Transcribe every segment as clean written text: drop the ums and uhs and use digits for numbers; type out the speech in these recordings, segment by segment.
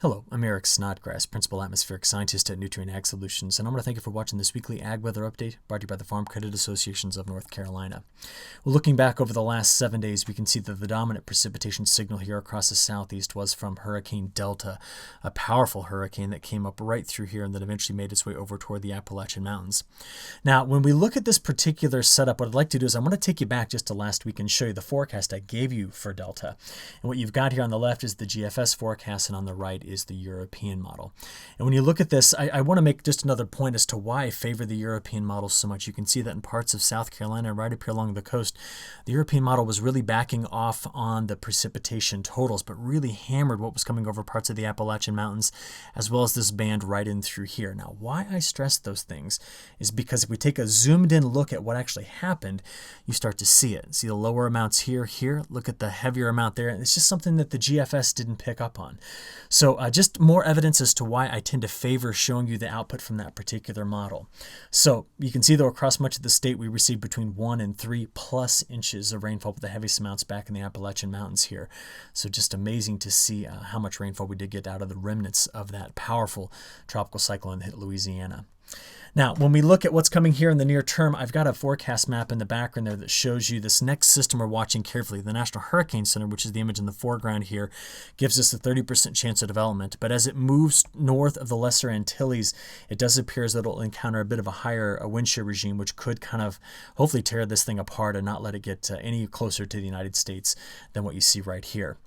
Hello, I'm Eric Snodgrass, Principal Atmospheric Scientist at Nutrient Ag Solutions, and I want to thank you for watching this weekly Ag Weather Update brought to you by the Farm Credit Associations of North Carolina. Well, looking back over the last 7 days, we can see that the dominant precipitation signal here across the southeast was from Hurricane Delta, a powerful hurricane that came up right through here and then eventually made its way over toward the Appalachian Mountains. Now, when we look at this particular setup, what I'd like to do is I want to take you back just to last week and show you the forecast I gave you for Delta. And what you've got here on the left is the GFS forecast, and on the right is the European model. And when you look at this, I want to make just another point as to why I favor the European model so much. You can see that in parts of South Carolina, right up here along the coast, the European model was really backing off on the precipitation totals, but really hammered what was coming over parts of the Appalachian Mountains, as well as this band right in through here. Now, why I stress those things is because if we take a zoomed in look at what actually happened, you start to see it. See the lower amounts here, look at the heavier amount there. It's just something that the GFS didn't pick up on. So just more evidence as to why I tend to favor showing you the output from that particular model. So you can see though across much of the state we received between 1 and 3+ inches of rainfall with the heaviest amounts back in the Appalachian Mountains here. So just amazing to see how much rainfall we did get out of the remnants of that powerful tropical cyclone that hit Louisiana. Now, when we look at what's coming here in the near term, I've got a forecast map in the background there that shows you this next system we're watching carefully. The National Hurricane Center, which is the image in the foreground here, gives us a 30% chance of development. But as it moves north of the Lesser Antilles, it does appear as though it'll encounter a bit of a higher wind shear regime, which could kind of hopefully tear this thing apart and not let it get any closer to the United States than what you see right here.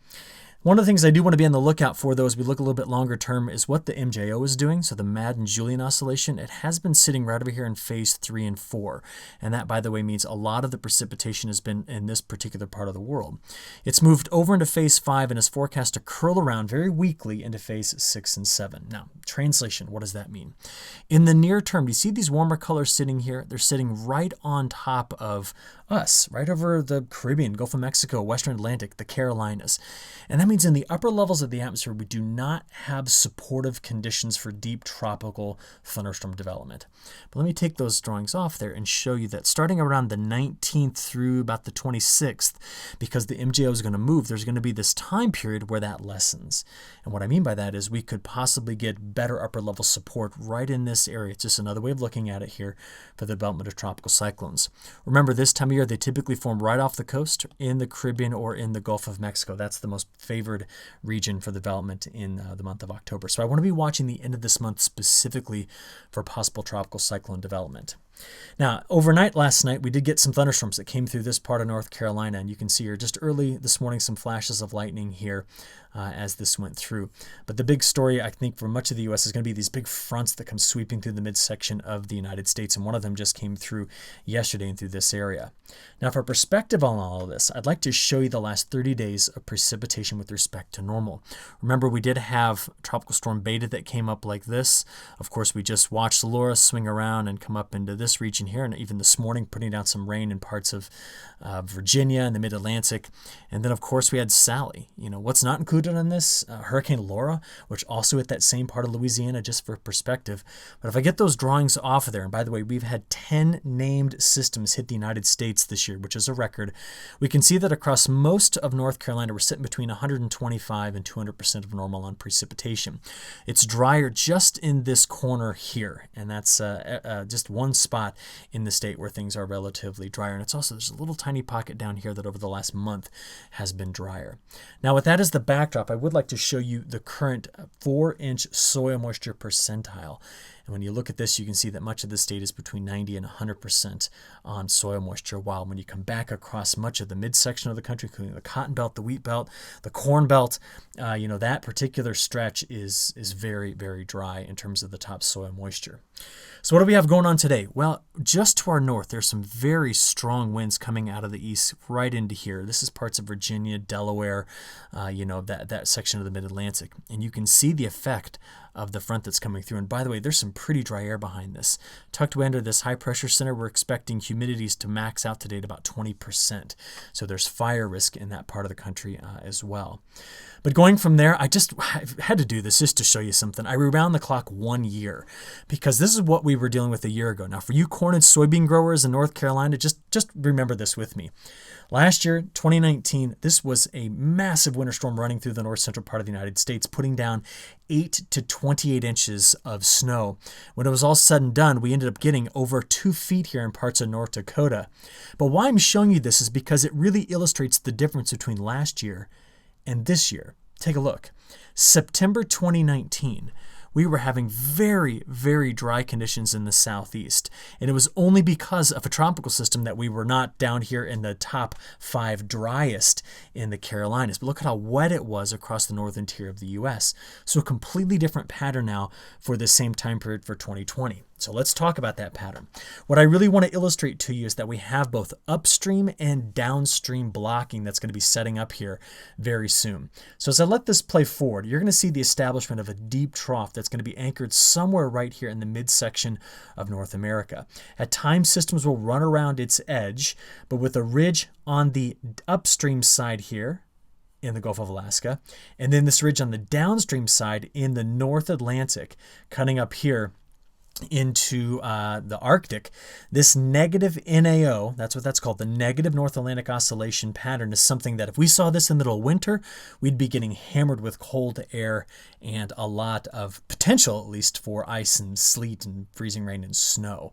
One of the things I do want to be on the lookout for, though, as we look a little bit longer term, is what the MJO is doing. So the Madden-Julian oscillation, it has been sitting right over here in phase 3 and 4. And that, by the way, means a lot of the precipitation has been in this particular part of the world. It's moved over into phase 5 and is forecast to curl around very weakly into phase 6 and 7. Now, translation, what does that mean? In the near term, do you see these warmer colors sitting here? They're sitting right on top of us, right over the Caribbean, Gulf of Mexico, Western Atlantic, the Carolinas. And that means in the upper levels of the atmosphere, we do not have supportive conditions for deep tropical thunderstorm development. But let me take those drawings off there and show you that starting around the 19th through about the 26th, because the MJO is going to move, there's going to be this time period where that lessens. And what I mean by that is we could possibly get better upper level support right in this area. It's just another way of looking at it here for the development of tropical cyclones. Remember, this time of year, they typically form right off the coast in the Caribbean or in the Gulf of Mexico. That's the most favored region for development in the month of October. So I want to be watching the end of this month specifically for possible tropical cyclone development. Now, overnight last night, we did get some thunderstorms that came through this part of North Carolina, and you can see here just early this morning some flashes of lightning here as this went through. But the big story, I think, for much of the U.S. is going to be these big fronts that come sweeping through the midsection of the United States, and one of them just came through yesterday and through this area. Now, for perspective on all of this, I'd like to show you the last 30 days of precipitation with respect to normal. Remember, we did have Tropical Storm Beta that came up like this. Of course, we just watched Laura swing around and come up into this region here, and even this morning putting down some rain in parts of Virginia and the mid-Atlantic. And then, of course, we had Sally. You know, what's not included on this? Hurricane Laura, which also hit that same part of Louisiana, just for perspective. But if I get those drawings off of there, and by the way, we've had 10 named systems hit the United States this year, which is a record, we can see that across most of North Carolina, we're sitting between 125 and 200% of normal on precipitation. It's drier just in this corner here, and that's just one spot in the state where things are relatively drier. And it's also, there's a little tiny pocket down here that over the last month has been drier. Now, with that as the backdrop, I would like to show you the current 4-inch soil moisture percentile. And when you look at this, you can see that much of the state is between 90 and 100% on soil moisture, while when you come back across much of the midsection of the country, including the cotton belt, the wheat belt, the corn belt, that particular stretch is very, very dry in terms of the top soil moisture. So what do we have going on today? Well, just to our north, there's some very strong winds coming out of the east right into here. This is parts of Virginia, Delaware, that section of the mid-Atlantic. And you can see the effect of the front that's coming through. And by the way, there's some pretty dry air behind this. Tucked away under this high pressure center, we're expecting humidities to max out today at about 20%. So there's fire risk in that part of the country as well. But going from there, I had to do this just to show you something. I rewound the clock 1 year because this is what we were dealing with a year ago. Now, for you corn and soybean growers in North Carolina, just remember this with me. Last year, 2019, this was a massive winter storm running through the north central part of the United States, putting down 8 to 28 inches of snow. When it was all said and done, we ended up getting over 2 feet here in parts of North Dakota. But why I'm showing you this is because it really illustrates the difference between last year and this year. Take a look. September 2019. We were having very, very dry conditions in the southeast. And it was only because of a tropical system that we were not down here in the top 5 driest in the Carolinas. But look at how wet it was across the northern tier of the U.S. So a completely different pattern now for the same time period for 2020. So let's talk about that pattern. What I really want to illustrate to you is that we have both upstream and downstream blocking that's going to be setting up here very soon. So as I let this play forward, you're going to see the establishment of a deep trough that's going to be anchored somewhere right here in the midsection of North America. At times, systems will run around its edge, but with a ridge on the upstream side here in the Gulf of Alaska, and then this ridge on the downstream side in the North Atlantic, cutting up here into the Arctic. This negative NAO, that's what that's called, the negative North Atlantic Oscillation pattern, is something that if we saw this in the middle of winter, we'd be getting hammered with cold air and a lot of potential, at least, for ice and sleet and freezing rain and snow.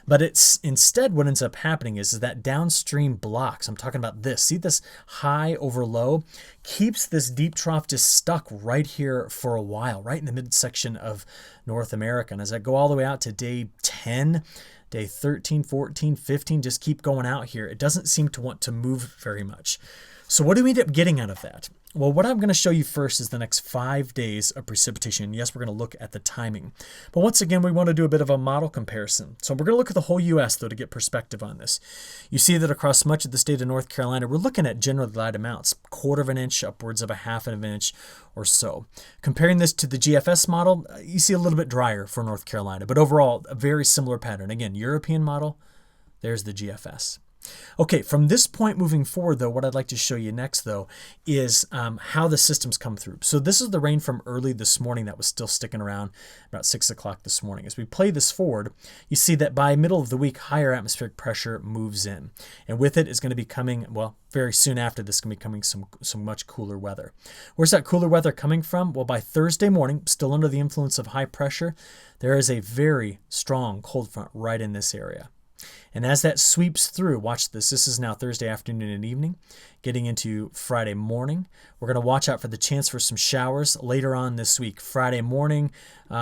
But it's instead what ends up happening is that downstream blocks, I'm talking about this, see this high over low, keeps this deep trough just stuck right here for a while, right in the midsection of North America. And as I go all the way out to day 10, day 13, 14, 15, just keep going out here, it doesn't seem to want to move very much. So what do we end up getting out of that? Well, what I'm going to show you first is the next 5 days of precipitation. Yes, we're going to look at the timing. But once again, we want to do a bit of a model comparison. So we're going to look at the whole U.S., though, to get perspective on this. You see that across much of the state of North Carolina, we're looking at generally light amounts, 1/4 of an inch, upwards of 1/2 of an inch or so. Comparing this to the GFS model, you see a little bit drier for North Carolina, but overall, a very similar pattern. Again, European model, there's the GFS. Okay, from this point moving forward, though, what I'd like to show you next, though, is how the systems come through. So this is the rain from early this morning that was still sticking around about 6 o'clock this morning. As we play this forward, you see that by middle of the week, higher atmospheric pressure moves in. And with it is going to be coming, well, very soon after this, going to be coming some much cooler weather. Where's that cooler weather coming from? Well, by Thursday morning, still under the influence of high pressure, there is a very strong cold front right in this area. And as that sweeps through, watch this. This is now Thursday afternoon and evening, getting into Friday morning. We're going to watch out for the chance for some showers later on this week, Friday morning,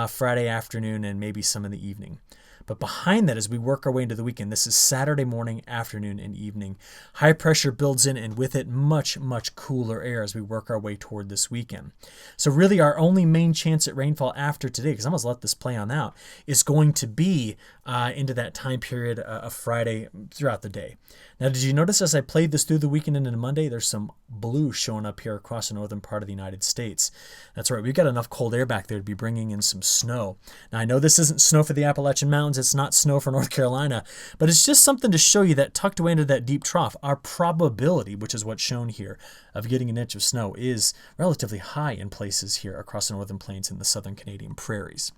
Friday afternoon, and maybe some in the evening. But behind that, as we work our way into the weekend, this is Saturday morning, afternoon, and evening. High pressure builds in, and with it, much, much cooler air as we work our way toward this weekend. So really, our only main chance at rainfall after today, because I'm going to let this play on out, is going to be into that time period of Friday throughout the day. Now, did you notice as I played this through the weekend and into Monday, there's some blue showing up here across the northern part of the United States. That's right, we've got enough cold air back there to be bringing in some snow. Now, I know this isn't snow for the Appalachian Mountains, it's not snow for North Carolina, but it's just something to show you that tucked away into that deep trough, our probability, which is what's shown here, of getting an inch of snow is relatively high in places here across the northern plains and the southern Canadian prairies.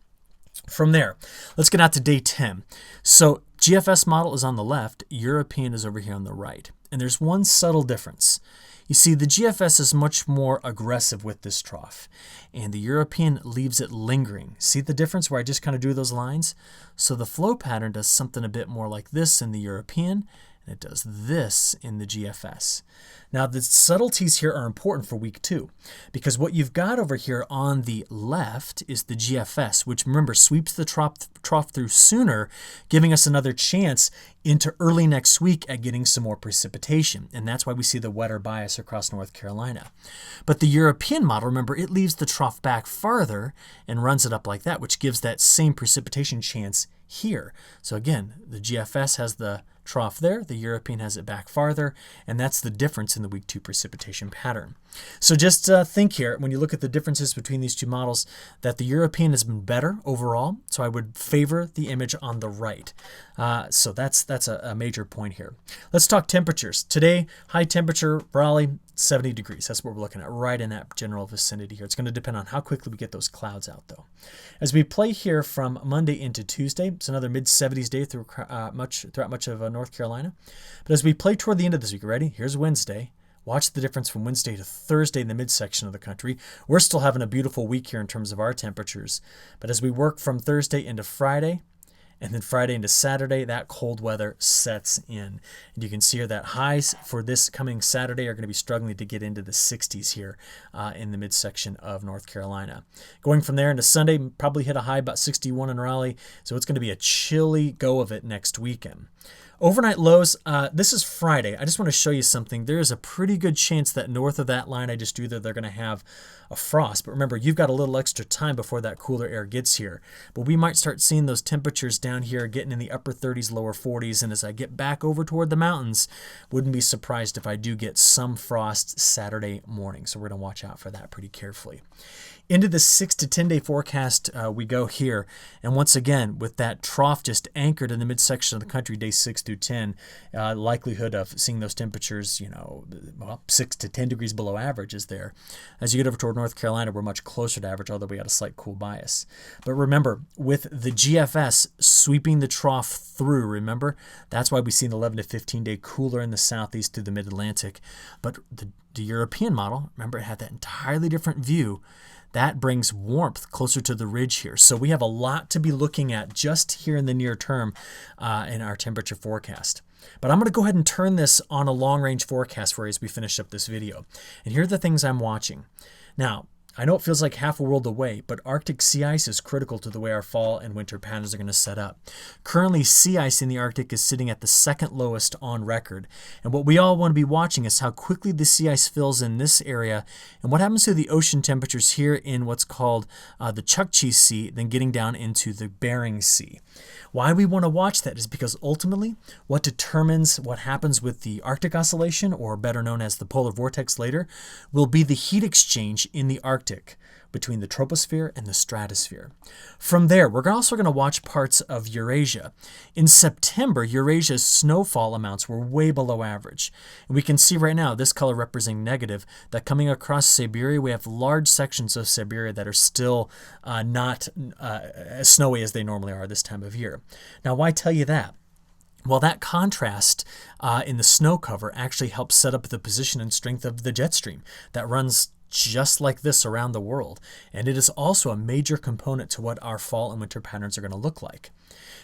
From there, let's get out to day 10. So GFS model is on the left, European is over here on the right. And there's one subtle difference. You see, the GFS is much more aggressive with this trough, and the European leaves it lingering. See the difference where I just kind of drew those lines? So the flow pattern does something a bit more like this in the European, and it does this in the GFS. Now, the subtleties here are important for week 2, because what you've got over here on the left is the GFS, which, remember, sweeps the trough through sooner, giving us another chance into early next week at getting some more precipitation. And that's why we see the wetter bias across North Carolina. But the European model, remember, it leaves the trough back farther and runs it up like that, which gives that same precipitation chance here. So again, the GFS has the trough there, the European has it back farther, and that's the difference in the week 2 precipitation pattern. So just think here, when you look at the differences between these two models, that the European has been better overall, so I would favor the image on the right. So that's a major point here. Let's talk temperatures. Today, high temperature, Raleigh, 70 degrees. That's what we're looking at, right in that general vicinity here. It's going to depend on how quickly we get those clouds out, though. As we play here from Monday into Tuesday, it's another mid-70s day throughout much of North Carolina. But as we play toward the end of this week, ready? Here's Wednesday. Watch the difference from Wednesday to Thursday in the midsection of the country. We're still having a beautiful week here in terms of our temperatures. But as we work from Thursday into Friday, and then Friday into Saturday, that cold weather sets in. And you can see here that highs for this coming Saturday are going to be struggling to get into the 60s here in the midsection of North Carolina. Going from there into Sunday, probably hit a high about 61 in Raleigh. So it's going to be a chilly go of it next weekend. Overnight lows, this is Friday. I just want to show you something. There is a pretty good chance that north of that line I just drew there, they're going to have a frost. But remember, you've got a little extra time before that cooler air gets here. But we might start seeing those temperatures down here getting in the upper 30s, lower 40s. And as I get back over toward the mountains, wouldn't be surprised if I do get some frost Saturday morning. So we're going to watch out for that pretty carefully. Into the 6 to 10 day forecast we go here. And once again, with that trough just anchored in the midsection of the country, day 6 through 10, likelihood of seeing those temperatures, 6 to 10 degrees below average is there. As you get over toward North Carolina, we're much closer to average, although we got a slight cool bias. But remember, with the GFS sweeping the trough through, remember, that's why we see an 11 to 15 day cooler in the southeast through the mid-Atlantic. But the European model, remember, it had that entirely different view. That brings warmth closer to the ridge here. So we have a lot to be looking at just here in the near term in our temperature forecast. But I'm going to go ahead and turn this on a long-range forecast for you as we finish up this video. And here are the things I'm watching. Now, I know it feels like half a world away, but Arctic sea ice is critical to the way our fall and winter patterns are going to set up. Currently, sea ice in the Arctic is sitting at the second lowest on record. And what we all want to be watching is how quickly the sea ice fills in this area and what happens to the ocean temperatures here in what's called the Chukchi Sea, then getting down into the Bering Sea. Why we want to watch that is because ultimately what determines what happens with the Arctic Oscillation, or better known as the polar vortex later, will be the heat exchange in the Arctic between the troposphere and the stratosphere. From there, we're also going to watch parts of Eurasia. In September, Eurasia's snowfall amounts were way below average. And we can see right now, this color representing negative, that coming across Siberia, we have large sections of Siberia that are still not as snowy as they normally are this time of year. Now, why tell you that? Well, that contrast in the snow cover actually helps set up the position and strength of the jet stream that runs just like this around the world. And it is also a major component to what our fall and winter patterns are going to look like.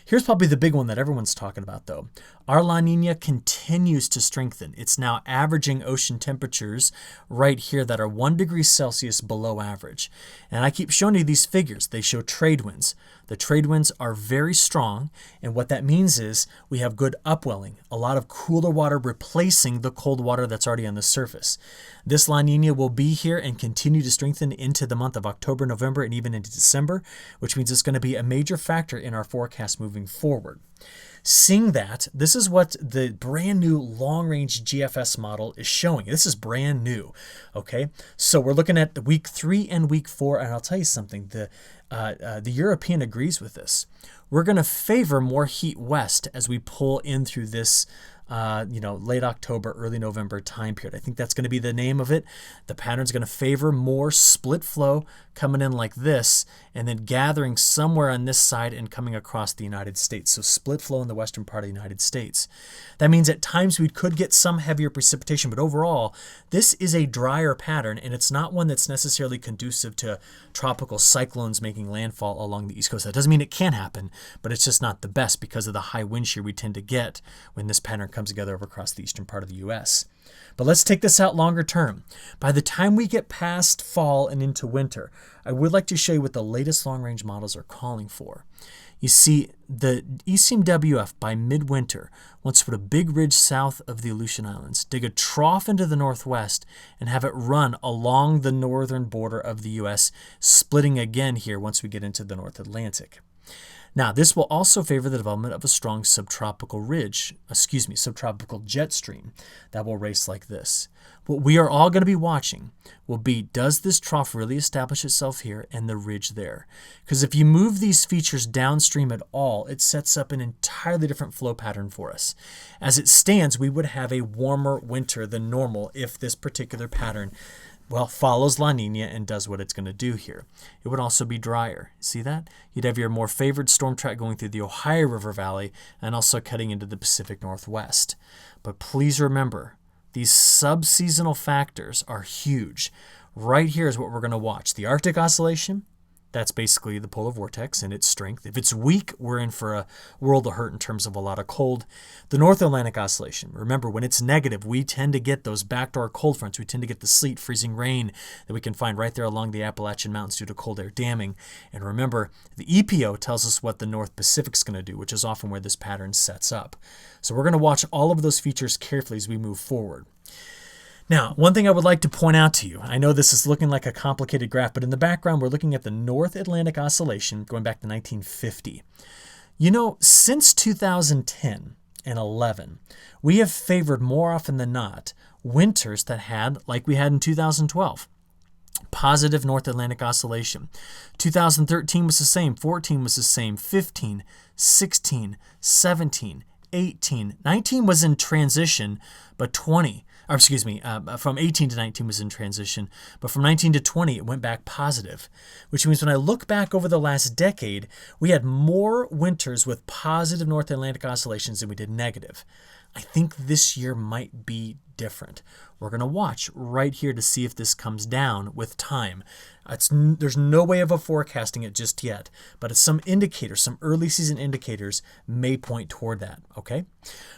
Here's probably the big one that everyone's talking about, though. Our La Nina continues to strengthen. It's now averaging ocean temperatures right here that are 1 degree Celsius below average. And I keep showing you these figures. They show trade winds. The trade winds are very strong, and what that means is we have good upwelling, a lot of cooler water replacing the cold water that's already on the surface. This La Nina will be here and continue to strengthen into the month of October, November, and even into December, which means it's going to be a major factor in our forecast moving forward. Seeing that, this is what the brand new long-range GFS model is showing. This is brand new, okay? So we're looking at the week 3 and week 4, and I'll tell you something, the European agrees with this. We're going to favor more heat west as we pull in through this late October, early November time period. I think that's going to be the name of it. The pattern's going to favor more split flow coming in like this and then gathering somewhere on this side and coming across the United States. So split flow in the western part of the United States. That means at times we could get some heavier precipitation, but overall, this is a drier pattern, and it's not one that's necessarily conducive to tropical cyclones making landfall along the East Coast. That doesn't mean it can't happen, but it's just not the best because of the high wind shear we tend to get when this pattern comes together over across the eastern part of the U.S. But let's take this out longer term. By the time we get past fall and into winter, I would like to show you what the latest long-range models are calling for. You see, the ECMWF by midwinter wants to put a big ridge south of the Aleutian Islands, dig a trough into the northwest, and have it run along the northern border of the U.S., splitting again here once we get into the North Atlantic. Now, this will also favor the development of a strong subtropical jet stream that will race like this. What we are all going to be watching will be, does this trough really establish itself here and the ridge there? Because if you move these features downstream at all, it sets up an entirely different flow pattern for us. As it stands, we would have a warmer winter than normal if this particular pattern follows La Nina and does what it's going to do here. It would also be drier. See that? You'd have your more favored storm track going through the Ohio River Valley and also cutting into the Pacific Northwest. But please remember, these sub-seasonal factors are huge. Right here is what we're going to watch. The Arctic Oscillation, that's basically the polar vortex and its strength. If it's weak, we're in for a world of hurt in terms of a lot of cold. The North Atlantic Oscillation, remember, when it's negative, we tend to get those backdoor cold fronts. We tend to get the sleet, freezing rain that we can find right there along the Appalachian Mountains due to cold air damming. And remember, the EPO tells us what the North Pacific's going to do, which is often where this pattern sets up. So we're going to watch all of those features carefully as we move forward. Now, one thing I would like to point out to you, I know this is looking like a complicated graph, but in the background, we're looking at the North Atlantic Oscillation going back to 1950. You know, since 2010 and 11, we have favored more often than not winters that had, like we had in 2012, positive North Atlantic Oscillation. 2013 was the same, 14 was the same, 15, 16, 17, 18, 19 was in transition, but from 18 to 19 was in transition, but from 19 to 20, it went back positive, which means when I look back over the last decade, we had more winters with positive North Atlantic oscillations than we did negative. I think this year might be different. We're going to watch right here to see if this comes down with time. There's no way of forecasting it just yet, but it's some indicators, some early season indicators may point toward that, okay?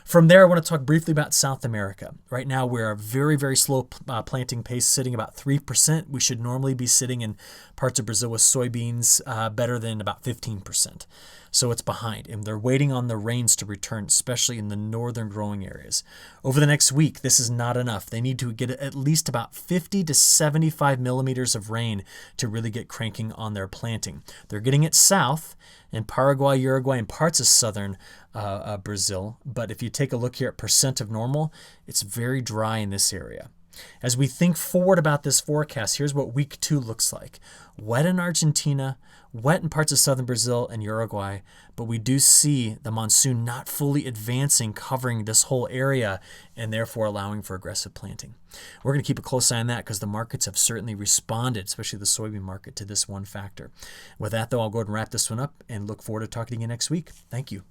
From there, I want to talk briefly about South America. Right now, we're a very, very slow planting pace, sitting about 3%. We should normally be sitting in parts of Brazil with soybeans better than about 15%. So it's behind, and they're waiting on the rains to return, especially in the northern growing areas. Over the next week, this is not enough. They need to get at least about 50 to 75 millimeters of rain to really get cranking on their planting. They're getting it south in Paraguay, Uruguay, and parts of southern Brazil. But if you take a look here at percent of normal, it's very dry in this area. As we think forward about this forecast, here's what week 2 looks like. Wet in Argentina, wet in parts of southern Brazil and Uruguay, but we do see the monsoon not fully advancing, covering this whole area, and therefore allowing for aggressive planting. We're going to keep a close eye on that because the markets have certainly responded, especially the soybean market, to this one factor. With that, though, I'll go ahead and wrap this one up and look forward to talking to you next week. Thank you.